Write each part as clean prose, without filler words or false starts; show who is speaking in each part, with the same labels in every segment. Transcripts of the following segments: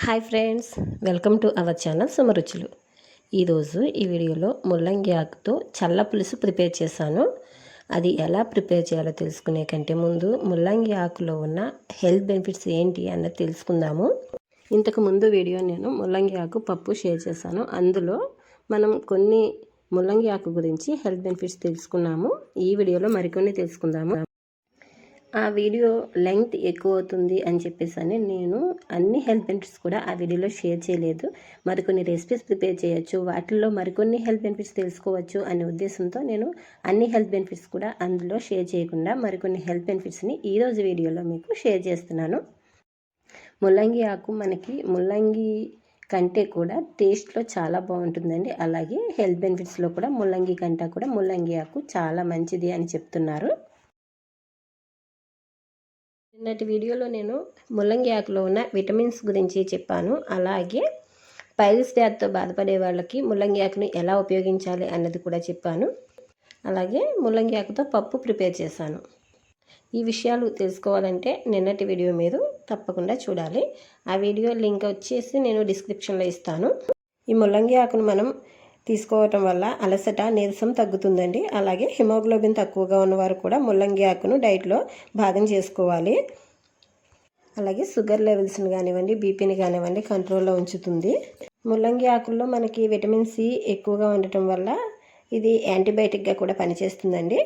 Speaker 1: Hi friends, welcome to our channel Suma రుచులు. ఈరోజు ఈ వీడియోలో ముల్లంగి ఆకుతో చల్ల పులుసు ప్రిపేర్ చేశాను. అది ఎలా ప్రిపేర్ చేయాలో తెలుసుకునే కంటే ముందు ముల్లంగి ఆకులో ఉన్న హెల్త్ బెనిఫిట్స్ ఏంటి అన్నది తెలుసుకుందాము. ఇంతకు ముందు వీడియో నేను ముల్లంగి ఆకు పప్పు షేర్ చేశాను. అందులో మనం కొన్ని ముల్లంగి ఆకు గురించి హెల్త్ బెనిఫిట్స్ తెలుసుకున్నాము. ఈ వీడియోలో మరికొన్ని తెలుసుకుందాము. ఆ వీడియో లెంగ్త్ ఎక్కువ అవుతుంది అని చెప్పేసి నేను అన్ని హెల్త్ బెనిఫిట్స్ కూడా ఆ వీడియోలో షేర్ చేయలేదు. మరికొన్ని రెసిపీస్ ప్రిపేర్ చేయొచ్చు, వాటిల్లో మరికొన్ని హెల్త్ బెనిఫిట్స్ తెలుసుకోవచ్చు అనే ఉద్దేశంతో నేను అన్ని హెల్త్ బెనిఫిట్స్ కూడా అందులో షేర్ చేయకుండా మరికొన్ని హెల్త్ బెనిఫిట్స్ని ఈరోజు వీడియోలో మీకు షేర్ చేస్తున్నాను. ముల్లంగి ఆకు మనకి ముల్లంగి కంటే కూడా టేస్ట్లో చాలా బాగుంటుందండి. అలాగే హెల్త్ బెనిఫిట్స్లో కూడా ముల్లంగి కంటే కూడా ముల్లంగి ఆకు చాలా మంచిది అని చెప్తున్నారు. నిన్నటి వీడియోలో నేను ముల్లంగి ఆకులో ఉన్న విటమిన్స్ గురించి చెప్పాను. అలాగే పైల్స్ వ్యాధితో బాధపడే వాళ్ళకి ముల్లంగి ఆకుని ఎలా ఉపయోగించాలి అన్నది కూడా చెప్పాను. అలాగే ముల్లంగి ఆకుతో పప్పు ప్రిపేర్ చేశాను. ఈ విషయాలు తెలుసుకోవాలంటే నిన్నటి వీడియో మీరు తప్పకుండా చూడాలి. ఆ వీడియో లింక్ వచ్చేసి నేను డిస్క్రిప్షన్లో ఇస్తాను. ఈ ముల్లంగి ఆకును మనం తీసుకోవటం వల్ల అలసట, నీరసం తగ్గుతుందండి. అలాగే హిమోగ్లోబిన్ తక్కువగా ఉన్నవారు కూడా ముల్లంగి ఆకును డైట్లో భాగం చేసుకోవాలి. అలాగే షుగర్ లెవెల్స్ని కానివ్వండి, బీపీని కానివ్వండి కంట్రోల్లో ఉంచుతుంది. ముల్లంగి ఆకుల్లో మనకి విటమిన్ సి ఎక్కువగా ఉండటం వల్ల ఇది యాంటీబయాటిక్గా కూడా పనిచేస్తుందండి.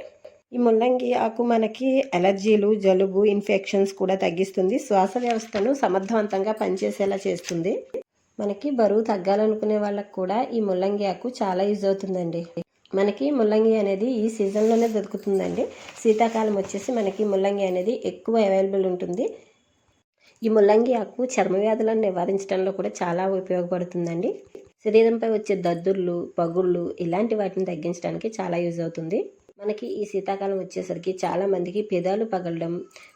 Speaker 1: ఈ ముల్లంగి ఆకు మనకి అలర్జీలు, జలుబు, ఇన్ఫెక్షన్స్ కూడా తగ్గిస్తుంది. శ్వాస వ్యవస్థను సమర్థవంతంగా పనిచేసేలా చేస్తుంది. మనకి బరువు తగ్గాలనుకునే వాళ్ళకు కూడా ఈ ముల్లంగి ఆకు చాలా యూజ్ అవుతుందండి. మనకి ముల్లంగి అనేది ఈ సీజన్లోనే దొరుకుతుందండి. శీతాకాలం వచ్చేసి మనకి ముల్లంగి అనేది ఎక్కువ అవైలబుల్ ఉంటుంది. ఈ ముల్లంగి ఆకు చర్మ వ్యాధులను నివారించడంలో కూడా చాలా ఉపయోగపడుతుందండి. శరీరంపై వచ్చే దద్దుర్లు, పగుళ్ళు ఇలాంటి వాటిని తగ్గించడానికి చాలా యూజ్ అవుతుంది. మనకి ఈ శీతాకాలం వచ్చేసరికి చాలామందికి పెదాలు పగలడం,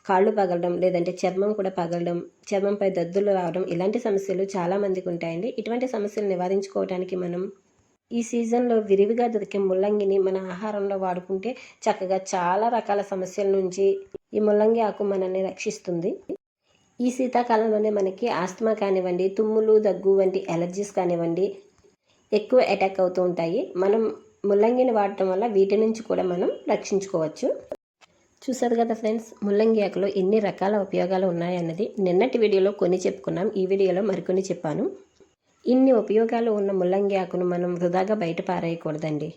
Speaker 1: కాళ్ళు పగలడం, లేదంటే చర్మం కూడా పగలడం, చర్మంపై దద్దులు రావడం ఇలాంటి సమస్యలు చాలామందికి ఉంటాయండి. ఇటువంటి సమస్యలు నివారించుకోవడానికి మనం ఈ సీజన్లో విరివిగా దొరికే ముల్లంగిని మన ఆహారంలో వాడుకుంటే చక్కగా చాలా రకాల సమస్యల నుంచి ఈ ముల్లంగి ఆకు మనల్ని రక్షిస్తుంది. ఈ శీతాకాలంలోనే మనకి ఆస్తమా కానివ్వండి, తుమ్ములు, దగ్గు వంటి ఎలర్జీస్ కానివ్వండి ఎక్కువ అటాక్ అవుతూ ఉంటాయి. మనం ముల్లంగిని వాడటం వల్ల వీటి నుంచి కూడా మనం రక్షించుకోవచ్చు. చూసారు కదా ఫ్రెండ్స్, ముల్లంగి ఆకులో ఎన్ని రకాల ఉపయోగాలు ఉన్నాయన్నది నిన్నటి వీడియోలో కొన్ని చెప్పుకున్నాం. ఈ వీడియోలో మరికొన్ని చెప్పాను. ఇన్ని ఉపయోగాలు ఉన్న ముల్లంగి ఆకును మనం వృధాగా బయట పారేయకూడదండి.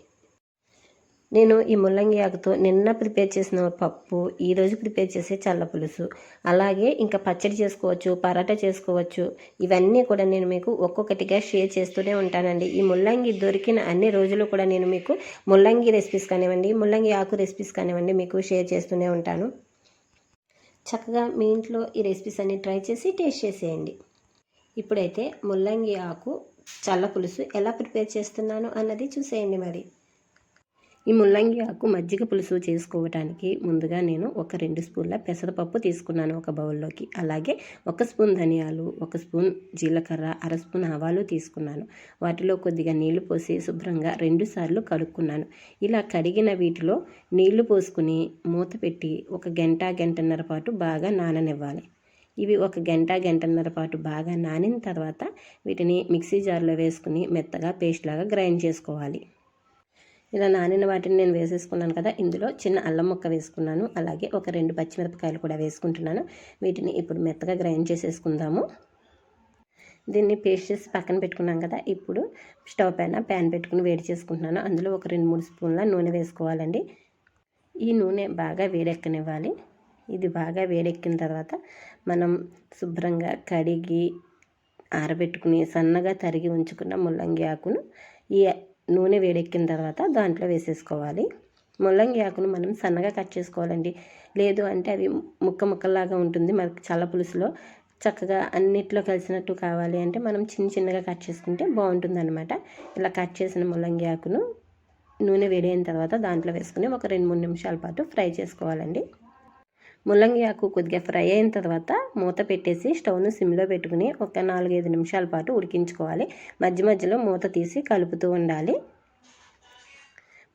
Speaker 1: నేను ఈ ముల్లంగి ఆకుతో నిన్న ప్రిపేర్ చేసిన పప్పు, ఈరోజు ప్రిపేర్ చేసే చల్ల పులుసు, అలాగే ఇంకా పచ్చడి చేసుకోవచ్చు, పరాటా చేసుకోవచ్చు. ఇవన్నీ కూడా నేను మీకు ఒక్కొక్కటిగా షేర్ చేస్తూనే ఉంటానండి. ఈ ముల్లంగి దొరికిన అన్ని రోజులు కూడా నేను మీకు ముల్లంగి రెసిపీస్ కానివ్వండి, ముల్లంగి ఆకు రెసిపీస్ కానివ్వండి మీకు షేర్ చేస్తూనే ఉంటాను. చక్కగా మీ ఇంట్లో ఈ రెసిపీస్ అన్ని ట్రై చేసి టేస్ట్ చేసేయండి. ఇప్పుడైతే ముల్లంగి ఆకు చల్ల పులుసు ఎలా ప్రిపేర్ చేస్తున్నాను అన్నది చూసేయండి. మరి ఈ ముల్లంగి ఆకు మజ్జిగ పులుసు చేసుకోవడానికి ముందుగా నేను ఒక 2 స్పూన్ల పెసరపప్పు తీసుకున్నాను ఒక బౌల్లోకి. అలాగే 1 స్పూన్ ధనియాలు, 1 స్పూన్ జీలకర్ర, 1/2 స్పూన్ ఆవాలు తీసుకున్నాను. వాటిలో కొద్దిగా నీళ్లు పోసి శుభ్రంగా 2 సార్లు కడుక్కున్నాను. ఇలా కడిగిన వీటిలో నీళ్లు పోసుకుని మూత పెట్టి 1 గంట, గంటన్నర పాటు బాగా నాననివ్వాలి. ఇవి 1 గంట, గంటన్నర పాటు బాగా నానిన తర్వాత వీటిని మిక్సీ జార్లో వేసుకుని మెత్తగా పేస్ట్ లాగా గ్రైండ్ చేసుకోవాలి. ఇలా నానిన వాటిని నేను వేసేసుకున్నాను కదా, ఇందులో చిన్న అల్లం ముక్క వేసుకున్నాను. అలాగే ఒక 2 పచ్చిమిరపకాయలు కూడా వేసుకుంటున్నాను. వీటిని ఇప్పుడు మెత్తగా గ్రైండ్ చేసేసుకుందాము. దీన్ని పేస్ట్ చేసి పక్కన పెట్టుకున్నాం కదా, ఇప్పుడు స్టవ్ పైన ప్యాన్ పెట్టుకుని వేడి చేసుకుంటున్నాను. అందులో ఒక 2-3 స్పూన్ల నూనె వేసుకోవాలండి. ఈ నూనె బాగా వేడెక్కనివ్వాలి. ఇది బాగా వేడెక్కిన తర్వాత మనం శుభ్రంగా కడిగి ఆరబెట్టుకుని సన్నగా తరిగి ఉంచుకున్న ముల్లంగి ఆకును ఈ నూనె వేడెక్కిన తర్వాత దాంట్లో వేసేసుకోవాలి. ముల్లంగి ఆకును మనం సన్నగా కట్ చేసుకోవాలండి. లేదు అంటే అవి ముక్కలాగా ఉంటుంది. మనకి చల్ల పులుసులో చక్కగా అన్నిట్లో కలిసినట్టు కావాలి అంటే మనం చిన్నగా కట్ చేసుకుంటే బాగుంటుందన్నమాట. ఇలా కట్ చేసిన ముల్లంగి ఆకును నూనె వేడైన తర్వాత దాంట్లో వేసుకుని ఒక 2-3 నిమిషాల పాటు ఫ్రై చేసుకోవాలండి. ముల్లంగి ఆకు కొద్దిగా ఫ్రై అయిన తర్వాత మూత పెట్టేసి స్టవ్ను సిమ్లో పెట్టుకుని ఒక 4-5 నిమిషాల పాటు ఉడికించుకోవాలి. మధ్య మధ్యలో మూత తీసి కలుపుతూ ఉండాలి.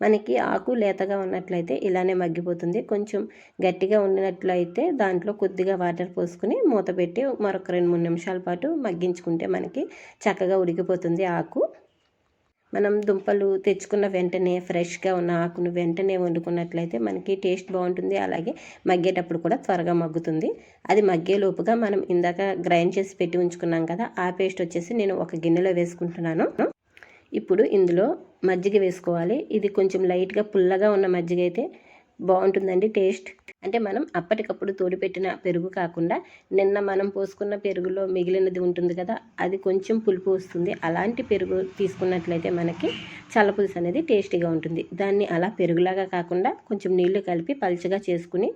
Speaker 1: మనకి ఆకు లేతగా ఉన్నట్లయితే ఇలానే మగ్గిపోతుంది. కొంచెం గట్టిగా ఉన్నట్లయితే దాంట్లో కొద్దిగా వాటర్ పోసుకుని మూత పెట్టి మరొక 2-3 నిమిషాల పాటు మగ్గించుకుంటే మనకి చక్కగా ఉడికిపోతుంది ఆకు. మనం దుంపలు తెచ్చుకున్న వెంటనే ఫ్రెష్గా ఉన్న ఆకును వెంటనే వండుకున్నట్లయితే మనకి టేస్ట్ బాగుంటుంది. అలాగే మగ్గేటప్పుడు కూడా త్వరగా మగ్గుతుంది. అది మగ్గేలోపుగా మనం ఇందాక గ్రైండ్ చేసి పెట్టి ఉంచుకున్నాం కదా, ఆ పేస్ట్ వచ్చేసి నేను ఒక గిన్నెలో వేసుకుంటున్నాను. ఇప్పుడు ఇందులో మజ్జిగ వేసుకోవాలి. ఇది కొంచెం లైట్గా పుల్లగా ఉన్న మజ్జిగ అయితే బాగుంటుందండి టేస్ట్. అంటే మనం అప్పటికప్పుడు తోడిపెట్టిన పెరుగు కాకుండా నిన్న మనం పోసుకున్న పెరుగులో మిగిలినది ఉంటుంది కదా, అది కొంచెం పులుపు వస్తుంది. అలాంటి పెరుగు తీసుకున్నట్లయితే మనకి చల్లపులుసు అనేది టేస్టీగా ఉంటుంది. దాన్ని అలా పెరుగులాగా కాకుండా కొంచెం నీళ్లు కలిపి పల్చగా చేసుకుని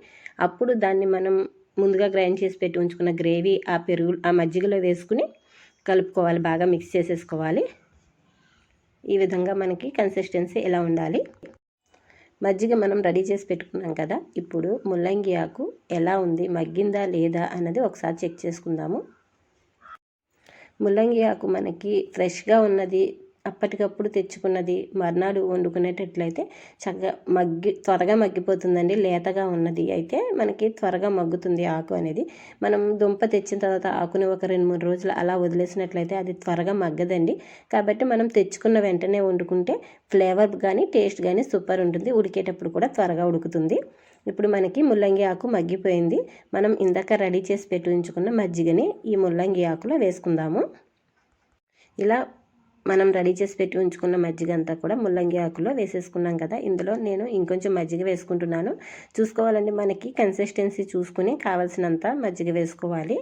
Speaker 1: అప్పుడు దాన్ని మనం ముందుగా గ్రైండ్ చేసి పెట్టి ఉంచుకున్న గ్రేవీ ఆ మజ్జిగలో వేసుకుని కలుపుకోవాలి. బాగా మిక్స్ చేసేసుకోవాలి. ఈ విధంగా మనకి కన్సిస్టెన్సీ ఎలా ఉండాలి. మజ్జిగ మనం రెడీ చేసి పెట్టుకున్నాం కదా, ఇప్పుడు ముల్లంగి ఆకు ఎలా ఉంది, మగ్గిందా లేదా అన్నది ఒకసారి చెక్ చేసుకుందాము. ముల్లంగి ఆకు మనకి ఫ్రెష్గా ఉన్నది, అప్పటికప్పుడు తెచ్చుకున్నది మర్నాడు వండుకునేటట్లయితే చక్కగా త్వరగా మగ్గిపోతుందండి. లేతగా ఉన్నది అయితే మనకి త్వరగా మగ్గుతుంది ఆకు అనేది. మనం దుంప తెచ్చిన తర్వాత ఆకుని ఒక 2-3 రోజులు అలా వదిలేసినట్లయితే అది త్వరగా మగ్గదండి. కాబట్టి మనం తెచ్చుకున్న వెంటనే వండుకుంటే ఫ్లేవర్ కానీ టేస్ట్ కానీ సూపర్ ఉంటుంది. ఉడికేటప్పుడు కూడా త్వరగా ఉడుకుతుంది. ఇప్పుడు మనకి ముల్లంగి ఆకు మగ్గిపోయింది. మనం ఇందాక రెడీ చేసి పెట్టి ఉంచుకున్న మజ్జిగని ఈ ముల్లంగి ఆకులో వేసుకుందాము. ఇలా మనం రెడీ చేసి పెట్టి ఉంచుకున్న మజ్జిగ అంతా కూడా ముల్లంగి ఆకులో వేసేసుకున్నాం కదా, ఇందులో నేను ఇంకొంచెం మజ్జిగ వేసుకుంటున్నాను. చూసుకోవాలండి, మనకి కన్సిస్టెన్సీ చూసుకుని కావాల్సినంత మజ్జిగ వేసుకోవాలి.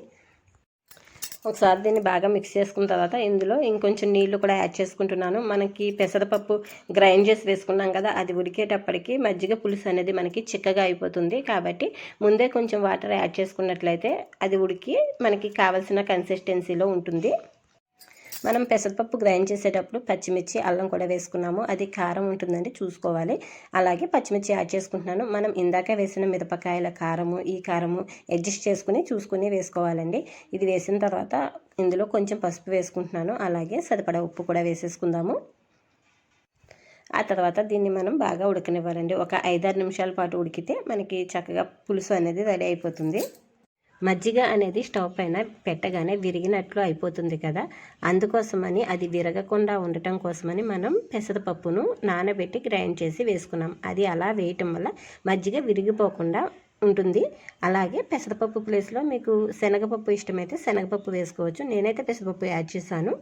Speaker 1: ఒకసారి దీన్ని బాగా మిక్స్ చేసుకున్న తర్వాత ఇందులో ఇంకొంచెం నీళ్లు కూడా యాడ్ చేసుకుంటున్నాను. మనకి పెసరపప్పు గ్రైండ్ చేసి వేసుకున్నాం కదా, అది ఉడికేటప్పటికి మజ్జిగ పులుసు అనేది మనకి చిక్కగా అయిపోతుంది. కాబట్టి ముందే కొంచెం వాటర్ యాడ్ చేసుకున్నట్లయితే అది ఉడికి మనకి కావాల్సిన కన్సిస్టెన్సీలో ఉంటుంది. మనం పెసరపప్పు గ్రైండ్ చేసేటప్పుడు పచ్చిమిర్చి అల్లం కూడా వేసుకున్నాము. అది కారం ఉంటుందండి, చూసుకోవాలి. అలాగే పచ్చిమిర్చి యాడ్ చేసుకుంటున్నాను. మనం ఇందాక వేసిన మిరపకాయల కారము ఈ కారము అడ్జస్ట్ చేసుకుని చూసుకుని వేసుకోవాలండి. ఇది వేసిన తర్వాత ఇందులో కొంచెం పసుపు వేసుకుంటున్నాను. అలాగే సరిపడా ఉప్పు కూడా వేసేసుకుందాము. ఆ తర్వాత దీన్ని మనం బాగా ఉడకనివ్వాలండి. ఒక 5-6 నిమిషాల పాటు ఉడికితే మనకి చక్కగా పులుసు అనేది రెడీ అయిపోతుంది. మజ్జిగ అనేది స్టవ్ పైన పెట్టగానే విరిగినట్లు అయిపోతుంది కదా, అందుకోసమని అది విరగకుండా ఉండటం కోసమని మనం పెసరపప్పును నానబెట్టి గ్రైండ్ చేసి వేసుకున్నాం. అది అలా వేయటం వల్ల మజ్జిగ విరిగిపోకుండా ఉంటుంది. అలాగే పెసరపప్పు ప్లేస్లో మీకు శనగపప్పు ఇష్టమైతే శనగపప్పు వేసుకోవచ్చు. నేనైతే పెసరపప్పు యాడ్ చేశాను.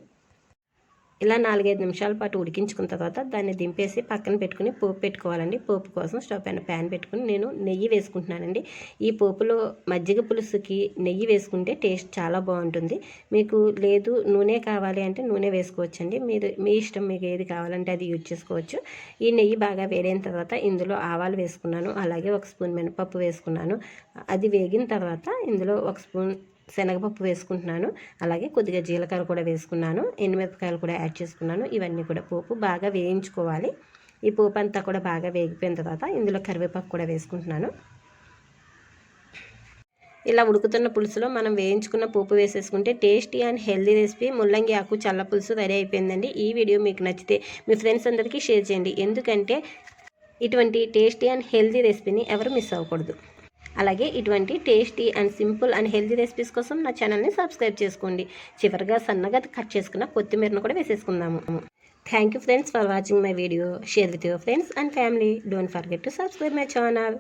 Speaker 1: ఇలా 4-5 నిమిషాల పాటు ఉడికించుకున్న తర్వాత దాన్ని దింపేసి పక్కన పెట్టుకుని పోపు పెట్టుకోవాలండి. పోపు కోసం స్టవ్ పైన ప్యాన్ పెట్టుకుని నేను నెయ్యి వేసుకుంటున్నానండి. ఈ పోపులో మజ్జిగ పులుసుకి నెయ్యి వేసుకుంటే టేస్ట్ చాలా బాగుంటుంది. మీకు లేదు నూనె కావాలి అంటే నూనె వేసుకోవచ్చండి. మీ ఇష్టం, మీకు ఏది కావాలంటే అది యూజ్ చేసుకోవచ్చు. ఈ నెయ్యి బాగా వేడైన తర్వాత ఇందులో ఆవాలు వేసుకున్నాను. అలాగే 1 స్పూన్ మినపప్పు వేసుకున్నాను. అది వేగిన తర్వాత ఇందులో 1 స్పూన్ శనగపప్పు వేసుకుంటున్నాను. అలాగే కొద్దిగా జీలకర్ర కూడా వేసుకున్నాను. ఎండుమిరపకాయలు కూడా యాడ్ చేసుకున్నాను. ఇవన్నీ కూడా పోపు బాగా వేయించుకోవాలి. ఈ పోపు అంతా కూడా బాగా వేగిపోయిన తర్వాత ఇందులో కరివేపాకు కూడా వేసుకుంటున్నాను. ఇలా ఉడుకుతున్న పులుసులో మనం వేయించుకున్న పోపు వేసేసుకుంటే టేస్టీ అండ్ హెల్దీ రెసిపీ ముల్లంగి ఆకు చల్ల పులుసు రెడీ అయిపోయిందండి. ఈ వీడియో మీకు నచ్చితే మీ ఫ్రెండ్స్ అందరికీ షేర్ చేయండి. ఎందుకంటే ఇటువంటి టేస్టీ అండ్ హెల్దీ రెసిపీని ఎవరు మిస్ అవ్వకూడదు. అలాగే ఇటువంటి tasty and simple and healthy recipes కోసం నా ఛానల్ని సబ్స్క్రైబ్ చేసుకోండి. చివరిగా సన్నగా కట్ చేసుకున్న కొత్తిమీరను కూడా వేసేసుకుందాము. Thank you friends for watching my video. Share with your friends and family. Don't forget to subscribe my channel.